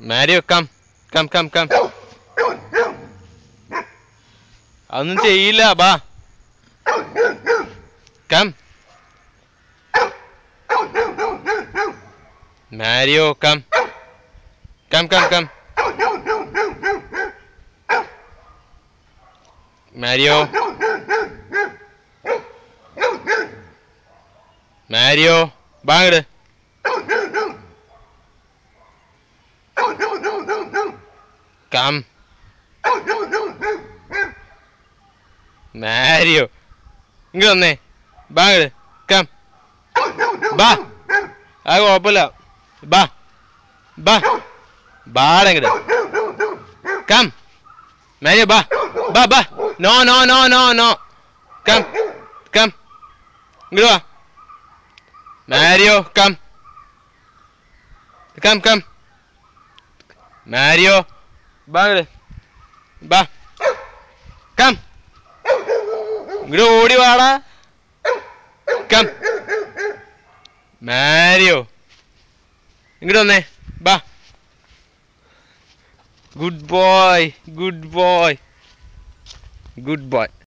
Mario come come come come. അതൊന്നും ചെയ്യില്ല. ബാ come. Mario come come come come. Mario Mario ബാ ഇങ്ങട്. കം. മാരിയോ ഇങ്ങട് വന്നേ. ബാ ഇങ്ങട്. കം. ബാ. അത് കുഴപ്പമില്ല. ബാ ബാ ബാടെ ഇങ്ങട്. കം. മാരിയോ ബാ ബാ ബാ. No no no no no. Come come. ഇങ്ങട് വാ. Mario come come come. Mario ബാ ഇങ്ങട്. ബാ കം. ഇങ്ങട് ഓടി വാടാ. കം. മാരിയോ ഇങ്ങട് വന്നേ. ബാ. Good boy good boy good boy.